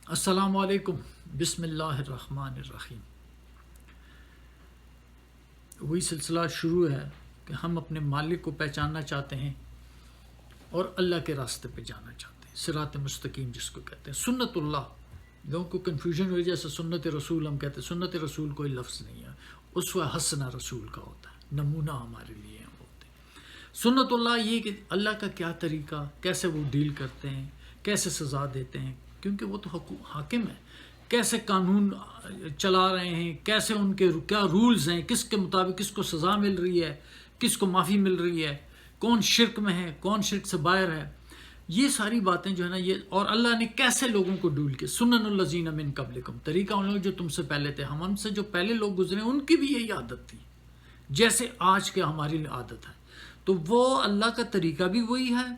السلام علیکم، بسم اللہ الرحمن الرحیم۔ وہی سلسلہ شروع ہے کہ ہم اپنے مالک کو پہچاننا چاہتے ہیں اور اللہ کے راستے پہ جانا چاہتے ہیں، صراط مستقیم جس کو کہتے ہیں۔ سنت اللہ، لوگوں کو کنفیوژن ہو جیسے سنت رسول ہم کہتے ہیں، سنت رسول کوئی لفظ نہیں ہے، اسوہ حسنہ رسول کا ہوتا ہے، نمونہ ہمارے لیے ہوتے ہیں۔ سنت اللہ یہ کہ اللہ کا کیا طریقہ، کیسے وہ ڈیل کرتے ہیں، کیسے سزا دیتے ہیں، کیونکہ وہ تو حاکم ہے، کیسے قانون چلا رہے ہیں، کیسے ان کے کیا رولز ہیں، کس کے مطابق کس کو سزا مل رہی ہے، کس کو معافی مل رہی ہے، کون شرک میں ہے، کون شرک سے باہر ہے، یہ ساری باتیں جو ہے نا یہ، اور اللہ نے کیسے لوگوں کو ڈول کے سنن الذین من قبلکم، طریقہ ان لوگ جو تم سے پہلے تھے، ہم سے جو پہلے لوگ گزرے ان کی بھی یہی عادت تھی جیسے آج کے ہماری عادت ہے، تو وہ اللہ کا طریقہ بھی وہی ہے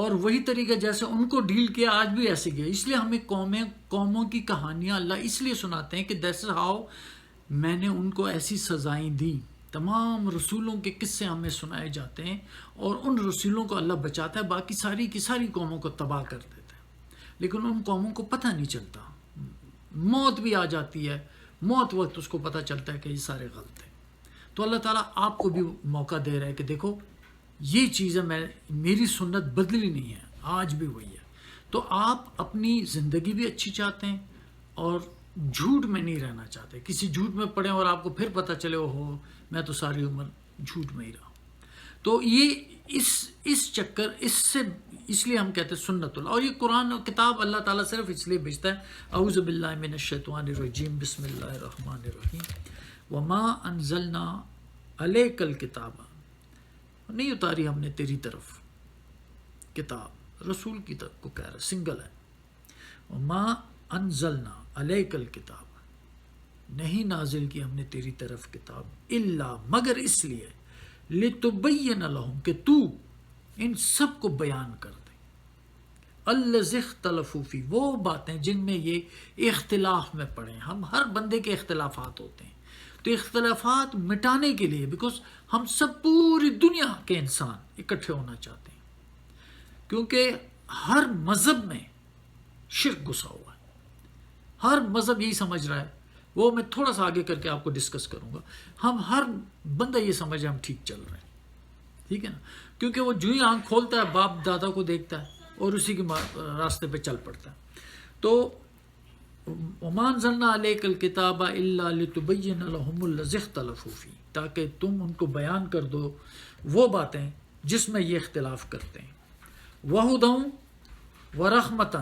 اور وہی طریقہ جیسے ان کو ڈیل کیا آج بھی ایسے کیا۔ اس لیے ہمیں قوموں کی کہانیاں اللہ اس لیے سناتے ہیں کہ دیس ہاؤ میں نے ان کو ایسی سزائیں دیں، تمام رسولوں کے قصے ہمیں سنائے جاتے ہیں اور ان رسولوں کو اللہ بچاتا ہے، باقی ساری کی ساری قوموں کو تباہ کر دیتا ہے، لیکن ان قوموں کو پتہ نہیں چلتا، موت بھی آ جاتی ہے، موت وقت اس کو پتہ چلتا ہے کہ یہ سارے غلط ہیں۔ تو اللہ تعالیٰ آپ کو بھی موقع دے رہا ہے کہ دیکھو یہ چیزیں میری سنت بدلی نہیں ہے، آج بھی وہی ہے۔ تو آپ اپنی زندگی بھی اچھی چاہتے ہیں اور جھوٹ میں نہیں رہنا چاہتے، کسی جھوٹ میں پڑیں اور آپ کو پھر پتہ چلے ہو میں تو ساری عمر جھوٹ میں ہی رہا ہوں، تو یہ اس چکر اس لیے ہم کہتے ہیں سنت اللہ۔ اور یہ قرآن و کتاب اللہ تعالیٰ صرف اس لیے بھیجتا ہے، اعوذ باللہ من الشیطان الرجیم، بسم اللہ الرحمن الرحیم، وما انزلنا علیک الکتاب، نہیں اتاری ہم نے تیری طرف کتاب، رسول کی طرف کو کہہ رہا سنگل ہے، وما انزلنا علیک الکتاب، نہیں نازل کی ہم نے تیری طرف کتاب، الا مگر اس لیے، لتبین لہم کہ تو ان سب کو بیان کر دے، الذی اختلفوا فی، وہ باتیں جن میں یہ اختلاف میں پڑے ہیں۔ ہم ہر بندے کے اختلافات ہوتے ہیں، تو اختلافات مٹانے کے لیے، بیکاز ہم سب پوری دنیا کے انسان اکٹھے ہونا چاہتے ہیں، کیونکہ ہر مذہب میں شرک گھسا ہوا ہے، ہر مذہب یہی سمجھ رہا ہے، وہ میں تھوڑا سا آگے کر کے آپ کو ڈسکس کروں گا، ہم ہر بندہ یہ سمجھ رہے ہیں ہم ٹھیک چل رہے ہیں، ٹھیک ہے نا، کیونکہ وہ جو ہی آنکھ کھولتا ہے باپ دادا کو دیکھتا ہے اور اسی کے راستے پہ چل پڑتا ہے۔ تو وما انزلنا علیک الکتاب الا لتبین لہم الذی اختلفوا فیہ، تاکہ تم ان کو بیان کر دو وہ باتیں جس میں یہ اختلاف کرتے ہیں، وہدی ورحمۃ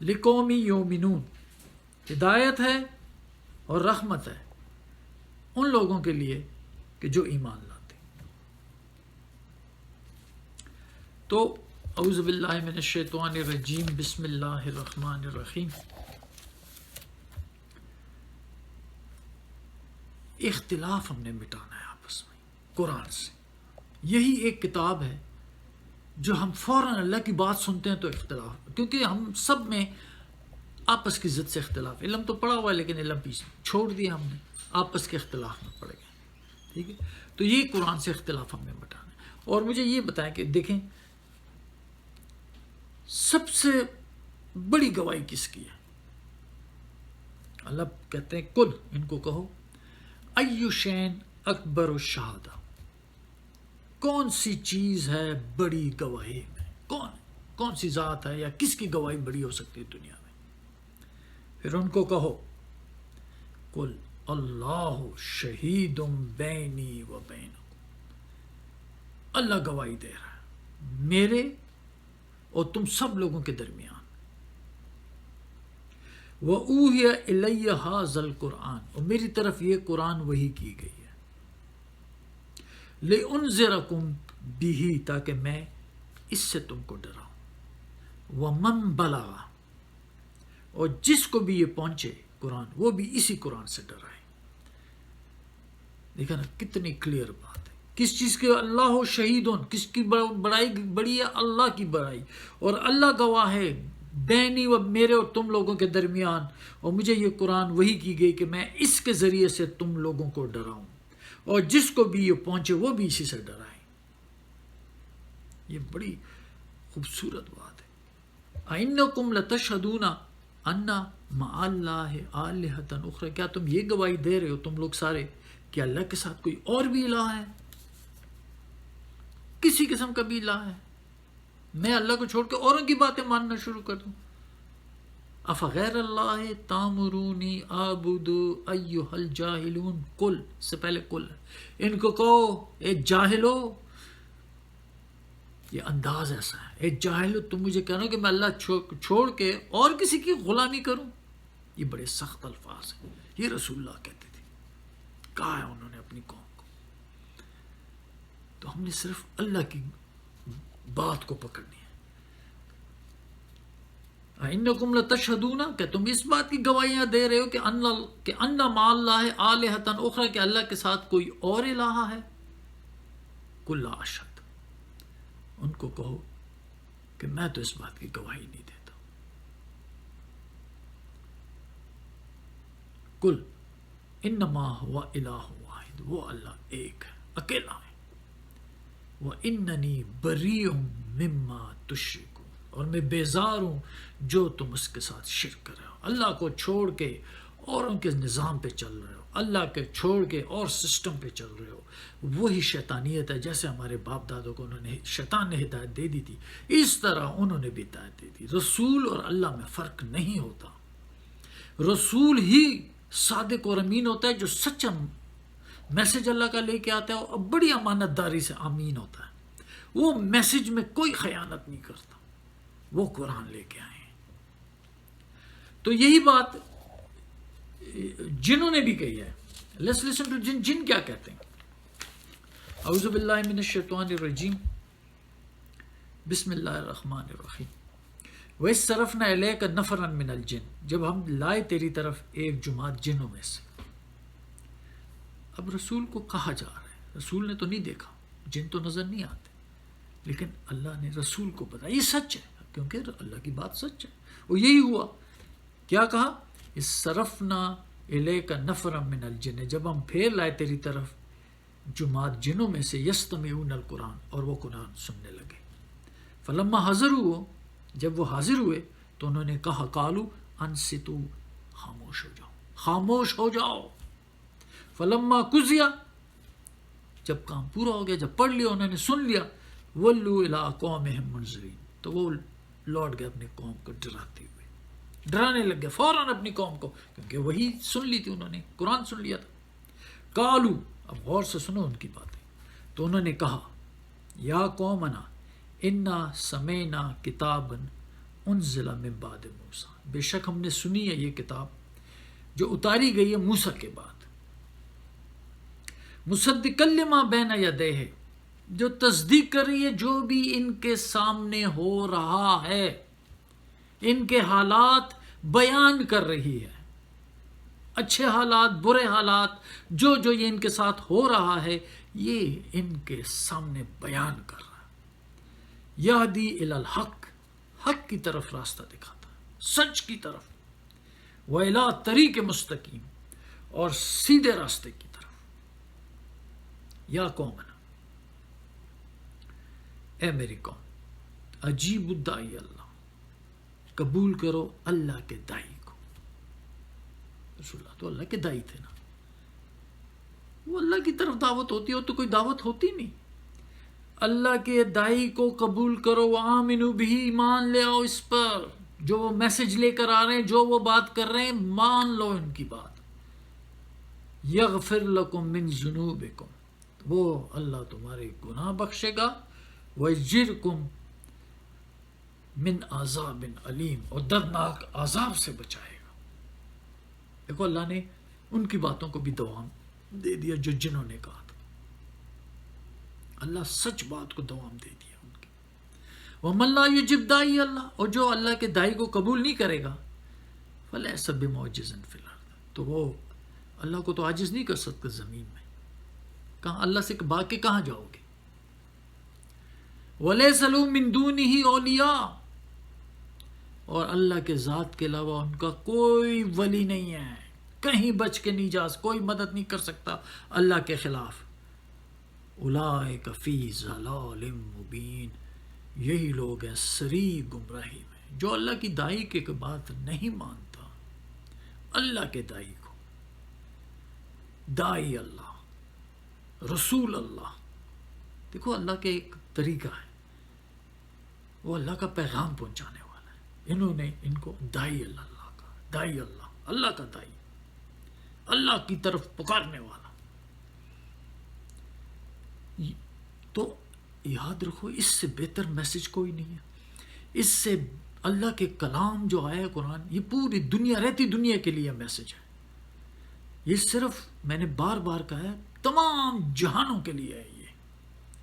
لقوم یؤمنون، ہدایت ہے اور رحمت ہے ان لوگوں کے لیے کہ جو ایمان لاتے ہیں۔ تو اعوذ باللہ من الشیطان الرجیم، بسم اللہ الرحمن الرحیم۔ اختلاف ہم نے مٹانا ہے آپس میں قرآن سے، یہی ایک کتاب ہے جو ہم فوراً اللہ کی بات سنتے ہیں تو اختلاف، کیونکہ ہم سب میں آپس کی ضد سے اختلاف، علم تو پڑا ہوا ہے لیکن علم بھی چھوڑ دیا ہم نے، آپس کے اختلاف میں پڑ گئے، ٹھیک ہے، تو یہ قرآن سے اختلاف ہم نے مٹانا ہے۔ اور مجھے یہ بتائیں کہ دیکھیں سب سے بڑی گواہی کس کی ہے؟ اللہ کہتے ہیں کل، ان کو کہو، ای شین اکبر الشہادہ، کون سی چیز ہے بڑی گواہی میں، کون سی ذات ہے یا کس کی گواہی بڑی ہو سکتی ہے دنیا میں؟ پھر ان کو کہو قل اللہ شہید بینی و بینکم، اللہ گواہی دے رہا ہے میرے اور تم سب لوگوں کے درمیان، وَأُوحِیَ إِلَيَّ هَٰذَا الْقُرْآنُ، اور میری طرف یہ قرآن وحی کی گئی ہے، لِأُنذِرَكُم بِهِ، تاکہ میں اس سے تم کو ڈراؤں، وَمَن بَلَغَ، اور جس کو بھی یہ پہنچے قرآن وہ بھی اسی قرآن سے ڈرائے۔ دیکھا نا کتنی کلیئر بات ہے، کس چیز کے، اللہ شہیدون، کس کی بڑائی بڑی ہے؟ اللہ کی بڑائی، اور اللہ گواہ ہے بینی و میرے اور تم لوگوں کے درمیان، اور مجھے یہ قرآن وحی کی گئی کہ میں اس کے ذریعے سے تم لوگوں کو ڈراؤں، اور جس کو بھی یہ پہنچے وہ بھی اسی سے ڈرائے۔ یہ بڑی خوبصورت بات ہے۔ اَإِنَّكُمْ لَتَشْهَدُونَ، انا مع اللہ آلہۃ اخری، کیا تم یہ گواہی دے رہے ہو تم لوگ سارے کہ اللہ کے ساتھ کوئی اور بھی الہ ہے، کسی قسم کا بھی الہ ہے؟ میں اللہ کو چھوڑ کے اوروں کی باتیں ماننا شروع کر دوں؟ افغیر اللہ تامرونی اعبد ایھا الجاہلون، کل سے پہلے کل ہے، ان کو کہو اے جاہلو، یہ انداز ایسا ہے، اے جاہلو تم مجھے کہہ رہے ہو کہ میں اللہ چھوڑ کے اور کسی کی غلامی کروں؟ یہ بڑے سخت الفاظ ہیں، یہ رسول اللہ کہتے تھے، کہا ہے انہوں نے اپنی قوم کو۔ تو ہم نے صرف اللہ کی بات کو پکڑنی ہے۔ اِنَّكُمْ لَتَشْهَدُونَ، کہ تم اس بات کی گواہیاں دے رہے ہو کہ ان مع اللہ آلہۃ اخری، کہ اللہ کے ساتھ کوئی اور الہ ہے؟ قُل لَا أَشْهَدُ، ان کو کہو کہ میں تو اس بات کی گواہی نہیں دیتا۔ قُل انما هو الہ واحد، وہ اللہ ایک ہے، اکیلا ہے۔ وَإِنَّنِي بَرِيءٌ مِّمَّا تُشْرِكُونَ، اور میں بیزار ہوں جو تم اس کے ساتھ شرک کر رہے ہو، اللہ کو چھوڑ کے اوروں کے نظام پہ چل رہے ہو، اللہ کے چھوڑ کے اور سسٹم پہ چل رہے ہو، وہی شیطانیت ہے۔ جیسے ہمارے باپ دادوں کو انہوں نے شیطان نے ہدایت دے دی تھی، اس طرح انہوں نے بھی ہدایت دے دی۔ رسول اور اللہ میں فرق نہیں ہوتا، رسول ہی صادق اور امین ہوتا ہے جو سچا میسج اللہ کا لے کے آتا ہے اور بڑی امانت داری سے امین ہوتا ہے، وہ میسج میں کوئی خیانت نہیں کرتا، وہ قرآن لے کے آئے ہیں۔ تو یہی بات جنہوں نے بھی کہی ہے۔ لیٹس لسن ٹو جن کیا کہتے ہیں۔ اعوذ باللہ من الشیطان الرجیم، بسم اللہ الرحمن الرحیم۔ وَإِذْ صَرَفْنَا إِلَيْكَ نَفَرًا مِنَ الْجِنِّ، جب ہم لائے تیری طرف ایک جماعت جنوں میں سے۔ اب رسول کو کہا جا رہا ہے، رسول نے تو نہیں دیکھا، جن تو نظر نہیں آتے، لیکن اللہ نے رسول کو بتایا، یہ سچ ہے کیونکہ اللہ کی بات سچ ہے۔ اور یہی ہوا، کیا کہا؟ اس صرفنا الیک نفرا من الجن، جب ہم پھیر لائے تیری طرف جماعت جنوں میں سے، یستمعون القرآن، اور وہ قرآن سننے لگے۔ فلما حضروا، جب وہ حاضر ہوئے تو انہوں نے کہا، قالوا انصتوا، خاموش ہو جاؤ، خاموش ہو جاؤ۔ فلما قضی، جب کام پورا ہو گیا، جب پڑھ لیا انہوں نے، سن لیا، ولوا الی قومہم منذرین، تو وہ لوٹ گئے اپنی قوم کو ڈراتے ہوئے، ڈرانے لگ گئے فوراً اپنی قوم کو، کیونکہ وہی سن لی تھی انہوں نے، قرآن سن لیا تھا۔ قالوا، اب غور سے سنو ان کی باتیں، تو انہوں نے کہا، یا قومنا انا سمعنا کتابا انزل من بعد موسیٰ، بے شک ہم نے سنی ہے یہ کتاب جو اتاری گئی ہے موسیٰ کے بعد، مصدقا لما بین یدیہ، جو تصدیق کر رہی ہے جو بھی ان کے سامنے ہو رہا ہے، ان کے حالات بیان کر رہی ہے، اچھے حالات، برے حالات، جو یہ ان کے ساتھ ہو رہا ہے، یہ ان کے سامنے بیان کر رہا ہے۔ یہدی الی الحق، حق کی طرف راستہ دکھاتا ہے، سچ کی طرف، وَإِلَىٰ طریق مستقیم، اور سیدھے راستے کی طرف۔ یا قومنا، اے میری قوم، عجیب الداعی اللہ، قبول کرو اللہ کے داعی کو۔ رسول اللہ تو اللہ کے داعی تھے نا، وہ اللہ کی طرف دعوت ہوتی ہو تو کوئی دعوت ہوتی نہیں، اللہ کے داعی کو قبول کرو، وآمنوا بہ، ایمان لے آؤ اس پر، جو وہ میسج لے کر آ رہے ہیں، جو وہ بات کر رہے ہیں، مان لو ان کی بات۔ یغفر لکم من ذنوبکم، وہ اللہ تمہارے گناہ بخشے گا، وَيَجِرْكُمْ من عذاب علیم، اور دردناک عذاب سے بچائے گا۔ دیکھو اللہ نے ان کی باتوں کو بھی دوام دے دیا جو جنہوں نے کہا تھا، اللہ سچ بات کو دوام دے دیا ان کی۔ وَمَن لَا يُجِبْ دَاعِيَ اللَّهِ، اور جو اللہ کے داعی کو قبول نہیں کرے گا، فَلَيْسَ بِمُعْجِزٍ فِي الْأَرْضِ، تو وہ اللہ کو تو عاجز نہیں کر سکتے زمین میں، کہاں اللہ سے بھاگ کے کہاں جاؤ گے؟ وَلَيْسَ لَهُ مِن دُونِهِ أَوْلِيَاءُ، اور اللہ کے ذات کے علاوہ ان کا کوئی ولی نہیں ہے، کہیں بچ کے نہیں جا، کوئی مدد نہیں کر سکتا اللہ کے خلاف۔ اولئک فی ضلال مبین، یہی لوگ ہیں سری گمراہی میں، جو اللہ کی دائی کی بات نہیں مانتا، اللہ کے دائی کو، دائی اللہ، رسول اللہ، دیکھو اللہ کے ایک طریقہ ہے، وہ اللہ کا پیغام پہنچانے والا ہے، انہوں نے ان کو دائی اللہ کا، دائی اللہ، اللہ کا دائی، اللہ کی طرف پکارنے والا۔ تو یاد رکھو اس سے بہتر میسج کوئی نہیں ہے، اس سے اللہ کے کلام جو آیا ہے قرآن، یہ پوری دنیا، رہتی دنیا کے لیے میسج ہے، یہ صرف میں نے بار بار کہا ہے تمام جہانوں کے لیے ہے یہ،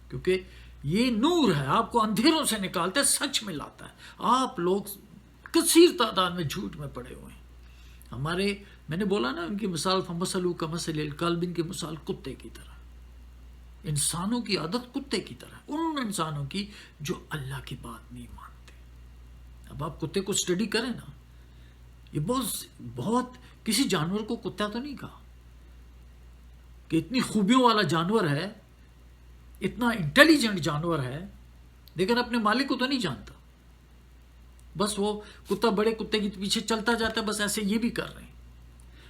کیونکہ یہ نور ہے، آپ کو اندھیروں سے نکالتا ہے، سچ میں لاتا ہے۔ آپ لوگ کثیر تعداد میں جھوٹ میں پڑے ہوئے ہیں۔ ہمارے میں نے بولا نا ان کی مثال فمثلوا کمثل الکلب، ان کی مثال کتے کی طرح، انسانوں کی عادت کتے کی طرح، ان انسانوں کی جو اللہ کی بات نہیں مانتے۔ اب آپ کتے کو اسٹڈی کریں نا، یہ بہت کسی جانور کو کتا تو نہیں کہا کہ اتنی خوبیوں والا جانور ہے، اتنا انٹیلیجنٹ جانور ہے، لیکن اپنے مالک کو تو نہیں جانتا، بس وہ کتا بڑے کتے کے پیچھے چلتا جاتا ہے، بس ایسے یہ بھی کر رہے ہیں،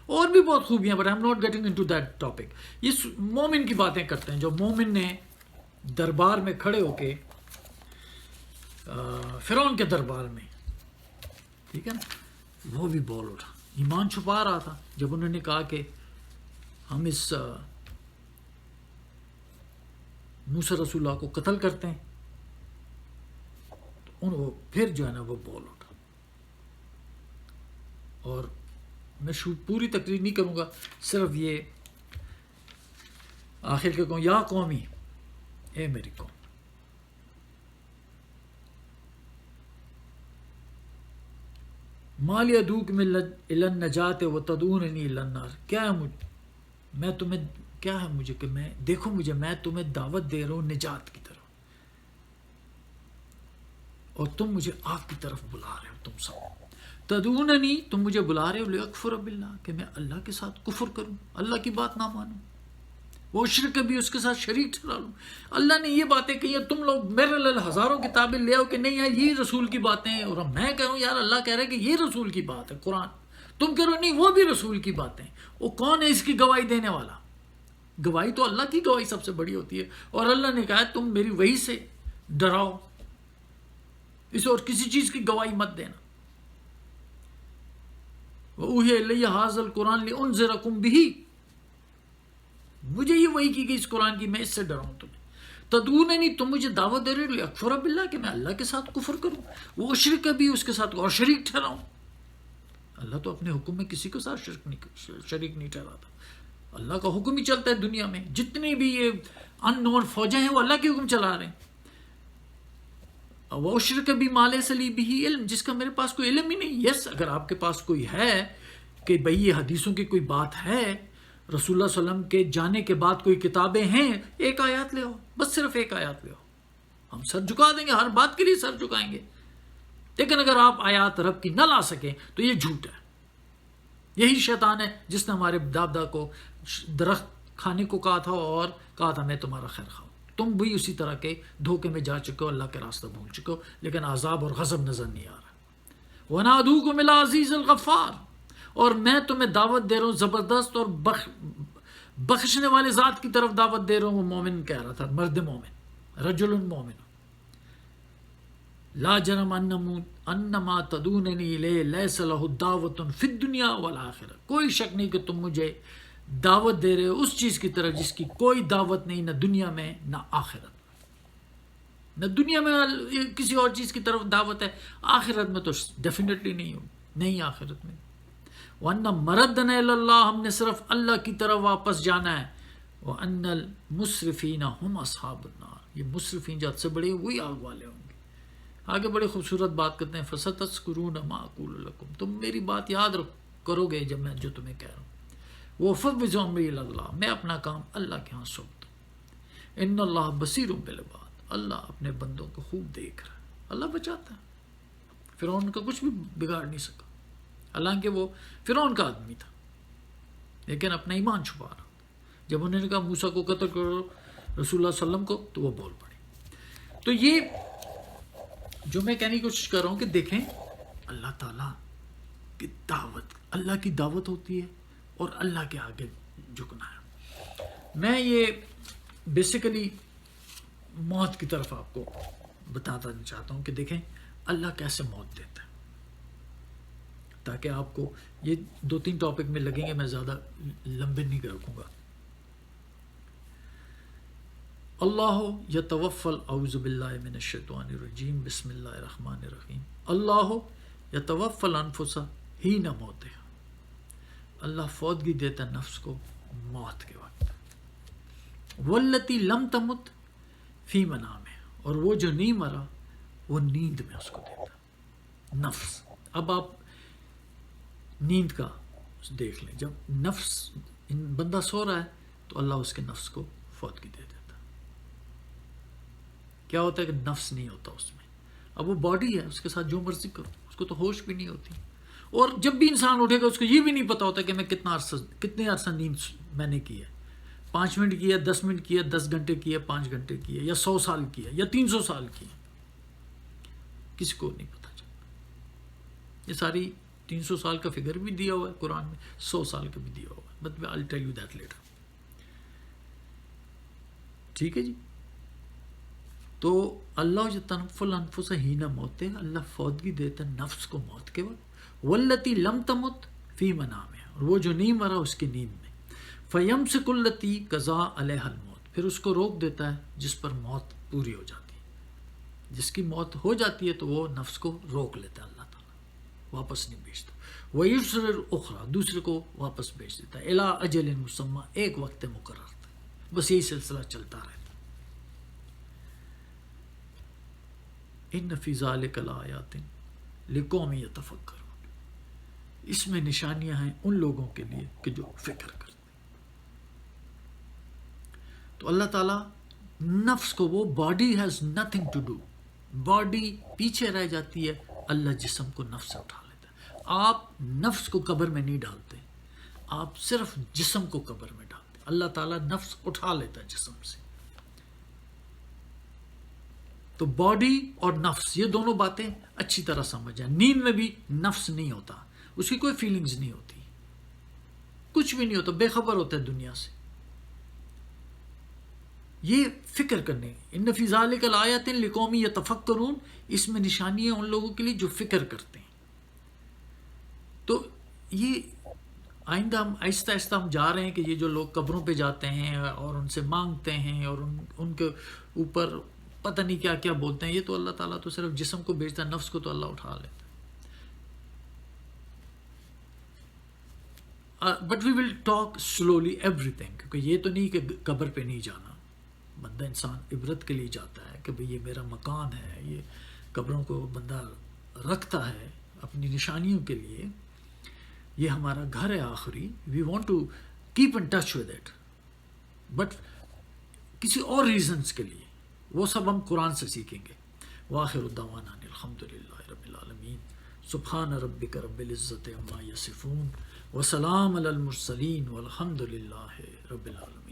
اور بھی بہت خوبیاں، but I am not getting into that topic. یہ مومن کی باتیں کرتے ہیں، جو مومن نے دربار میں کھڑے ہو کے فرعون کے دربار میں، ٹھیک ہے نا، وہ بھی بول اٹھا، ایمان چھپا رہا تھا، جب انہوں نے کہا کہ ہم اس موسیٰ رسول اللہ کو قتل کرتے ہیں، تو پھر جو ہے نا وہ بول اٹھا۔ اور میں پوری تقریر نہیں کروں گا، صرف یہ آخر کے کہوں، یا قومی، اے میری قوم، ما لی ادعوکم الی النجاۃ وتدعوننی الی النار، کیا ہے مجھے کہ میں دیکھو مجھے، میں تمہیں دعوت دے رہا ہوں نجات کی طرف، اور تم مجھے آگ کی طرف بلا رہے ہو، تم سب تدعوننی، تم مجھے بلا رہے ہو لیکفر باللہ، کہ میں اللہ کے ساتھ کفر کروں، اللہ کی بات نہ مانوں، وہ شرک بھی اس کے ساتھ شریک ٹھہرا لوں۔ اللہ نے یہ باتیں کہی ہیں، تم لوگ میرے لیے ہزاروں کتابیں لے آؤ کہ نہیں یار یہ رسول کی باتیں ہیں، اور میں کہہ رہا ہوں یار اللہ کہہ رہا ہے کہ یہ رسول کی بات ہے قرآن، تم کہہ رہے ہو نہیں وہ بھی رسول کی باتیں، وہ کون ہے اس کی گواہی دینے والا؟ گواہی تو اللہ کی گواہی سب سے بڑی ہوتی ہے، اور اللہ نے کہا ہے تم میری وحی سے ڈراؤ، اسے اور کسی چیز کی گواہی مت دینا۔ وَأُوحِیَ إِلَیَّ هَٰذَا الْقُرْآنُ لِأُنذِرَکُم بِهِ، مجھے یہ وحی کی گئی اس قرآن کی، میں اس سے ڈراؤں تمہیں۔ تدعوننی، تم مجھے دعوت دے رہے ہو لیکفر باللہ، کہ میں اللہ کے ساتھ کفر کروں، وہ اشرک بھی اس کے ساتھ اور شریک ٹھہراؤں۔ اللہ تو اپنے حکم میں کسی کے ساتھ شریک نہیں ٹھہراتا، اللہ کا حکم ہی چلتا ہے دنیا میں، جتنی بھی یہ ان نون فوجیں ہیں وہ اللہ کے حکم چلا رہے ہیں۔ وہ اشرک بھی ما لیس لی بہ علم، جس کا میرے پاس کوئی علم ہی نہیں۔ یس، اگر آپ کے پاس کوئی ہے کہ بھئی یہ حدیثوں کی کوئی بات ہے، رسول اللہ صلی اللہ علیہ وسلم کے جانے کے بعد کوئی کتابیں ہیں، ایک آیات لے آؤ، بس صرف ایک آیات لے آؤ، ہم سر جھکا دیں گے، ہر بات کے لیے سر جھکائیں گے۔ لیکن اگر آپ آیات رب کی نہ لا سکیں تو یہ جھوٹ ہے۔ یہی شیطان ہے جس نے ہمارے دادا کو درخت کھانے کو کہا تھا اور کہا تھا میں تمہارا خیر خواہ، تم بھی اسی طرح کے دھوکے میں جا چکے ہو، اللہ کے راستہ بھول چکے ہو، لیکن عذاب اور غضب نظر نہیں آ رہا۔ وَنَادُوكُمْ إِلَىٰ عَزِيزِ الْغَفَّارِ، اور میں تمہیں دعوت دے رہا ہوں زبردست اور بخشنے والے ذات کی طرف دعوت دے رہا ہوں۔ وہ مومن کہہ رہا تھا، مرد مومن، رجل مومن، لا جرم انما تدعوننی الیہ لیس لہ دعوۃ فی الدنیا والآخرہ، کوئی شک نہیں کہ تم مجھے دعوت دے رہے ہو اس چیز کی طرف جس کی کوئی دعوت نہیں، نہ دنیا میں نہ آخرت میں، نہ دنیا میں کسی اور چیز کی طرف دعوت ہے، آخرت میں تو ڈیفینیٹلی نہیں ہو، نہیں آخرت میں۔ وَأَنَّ مَرَدَّنَا إِلَى اللَّهِ، ہم نے صرف اللہ کی طرف واپس جانا ہے۔ وَأَنَّ الْمُسْرِفِينَ هُمْ أَصْحَابُ النَّارِ، یہ مسرفین جو حد سے بڑے وہی آگ والے ہوں گے۔ آگے بڑے خوبصورت بات کرتے ہیں، فَسَتَذْكُرُونَ مَا أَقُولُ لَكُمْ، تم میری بات یاد کرو گے جب میں جو تمہیں کہہ رہا ہوں۔ وَأُفَوِّضُ أَمْرِي إِلَى اللَّهِ، میں اپنا کام اللہ کے ہاں سونپتا ہوں۔ إِنَّ اللَّهَ بَصِيرٌ بِالْعِبَادِ، اللہ اپنے بندوں کو خوب دیکھ رہا ہے، اللہ بچاتا ہے، فرعون کا کچھ بھی بگاڑ نہیں سکا، حالانکہ وہ فرعون کا آدمی تھا لیکن اپنا ایمان چھپا رہا تھا۔ جب انہوں نے کہا موسیٰ کو قتل کرو رسول اللہ صلی اللہ علیہ وسلم کو، تو وہ بول پڑے۔ تو یہ جو میں کہنے کی کوشش کر رہا ہوں کہ دیکھیں اللہ تعالیٰ کی دعوت، اللہ کی دعوت ہوتی ہے اور اللہ کے آگے جھکنا ہے۔ میں یہ بیسیکلی موت کی طرف آپ کو بتانا چاہتا ہوں کہ دیکھیں اللہ کیسے موت دیتا ہے، تاکہ آپ کو یہ 2-3 ٹاپک میں لگیں گے، میں زیادہ لمبے نہیں رکھوں گا۔ اللہ یتوفل، اعوذ باللہ من الشیطان الرجیم، بسم اللہ الرحمن الرحیم۔ اللہ یتوفل انفس حین موتہا، اللہ فوتگی دیتا نفس کو موت کے وقت۔ واللتی لم تمت فی منامہا، اور وہ جو نہیں مرا وہ نیند میں اس کو دیتا نفس۔ اب آپ نیند کا دیکھ لیں، جب نفس بندہ سو رہا ہے تو اللہ اس کے نفس کو فوتگی دے دیتا۔ کیا ہوتا ہے کہ نفس نہیں ہوتا اس میں، اب وہ باڈی ہے، اس کے ساتھ جو مرضی کرو، اس کو تو ہوش بھی نہیں ہوتی، اور جب بھی انسان اٹھے گا اس کو یہ بھی نہیں پتا ہوتا کہ میں کتنے عرصہ نیند میں نے کی ہے، 5 منٹ کی ہے، 10 منٹ کی ہے، 10 گھنٹے کی ہے، 5 گھنٹے کی ہے، یا 100 سال کی ہے، یا 300 سال کی ہے، کسی کو نہیں پتا چلتا۔ یہ ساری 300 سال کا فگر بھی دیا ہوا ہے قرآن میں، 100 سال کا بھی دیا ہوا ہے، but I'll tell you that later۔ ٹھیک ہے جی، تو اللہ یتوفل الانفس حین موتہا، اللہ فوتگی دیتا نفس کو موت کے وقت۔ واللتی لم تمت فی منامہا، اور وہ جو نہیں مرا اس کی نیند میں۔ فیمسک التی قضا علیہا الموت، پھر اس کو روک دیتا ہے جس پر موت پوری ہو جاتی ہے، جس کی موت ہو جاتی ہے تو وہ نفس کو روک لیتا ہے اللہ تعالیٰ، واپس نہیں بھیجتا۔ ویرسل الاخری، دوسرے کو واپس بھیج دیتا ہے، الی اجل مسمی، ایک وقت مقرر تک، بس یہی سلسلہ چلتا رہتا ہے۔ ان فی ذلک لآیات لقوم یتفکرون، اس میں نشانیاں ہیں ان لوگوں کے لیے کہ جو فکر کرتے ہیں۔ تو اللہ تعالیٰ نفس کو، وہ body has nothing to do, body پیچھے رہ جاتی ہے، اللہ جسم کو نفس سے اٹھا لیتا ہے۔ آپ نفس کو قبر میں نہیں ڈالتے، آپ صرف جسم کو قبر میں ڈالتے، اللہ تعالیٰ نفس اٹھا لیتا ہے جسم سے۔ تو باڈی اور نفس، یہ دونوں باتیں اچھی طرح سمجھ جائیں۔ نیند میں بھی نفس نہیں ہوتا، اس کی کوئی فیلنگز نہیں ہوتی، کچھ بھی نہیں ہوتا، بے خبر ہوتا ہے دنیا سے۔ یہ فکر کرنے، ان فی ذلک لآیات لقوم یتفکرون، اس میں نشانی ہے ان لوگوں کے لیے جو فکر کرتے ہیں۔ تو یہ آئندہ ہم آہستہ آہستہ ہم جا رہے ہیں کہ یہ جو لوگ قبروں پہ جاتے ہیں اور ان سے مانگتے ہیں اور ان کے اوپر پتہ نہیں کیا کیا بولتے ہیں، یہ تو اللہ تعالیٰ تو صرف جسم کو بھیجتا ہے، نفس کو تو اللہ اٹھا لیتا ہے۔ But we will talk slowly everything, کیونکہ یہ تو نہیں کہ قبر پہ نہیں جانا، بندہ انسان عبرت کے لیے جاتا ہے کہ بھئی یہ میرا مکان ہے، یہ قبروں کو بندہ رکھتا ہے اپنی نشانیوں کے لیے، یہ ہمارا گھر ہے آخری، we want to keep in touch with it, but کسی اور ریزنس کے لیے، وہ سب ہم قرآن سے سیکھیں گے۔ وآخر دعوانا الحمد للہ رب العالمین، سبحان ربک رب العزت عما یصفون، وسلام علی المرسلین، والحمد للہ رب العالمین۔